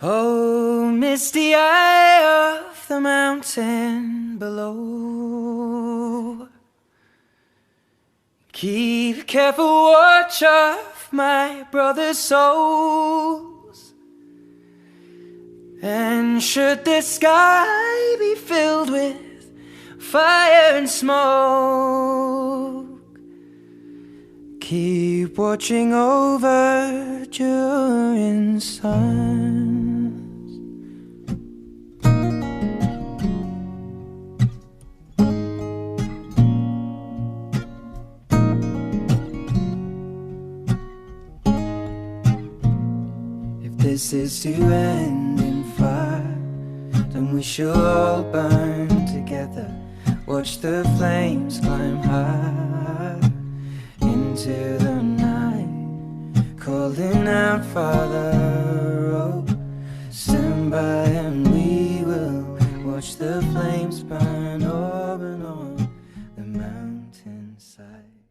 Oh, misty eye of the mountain below, keep careful watch of my brother's souls. And should the sky be filled with fire and smoke, keep watching over during suns. If this is to end in fire, then we shall all burn together. Watch the flames climb high into the night, calling out, Father, oh, stand by and we will watch the flames burn. Oh,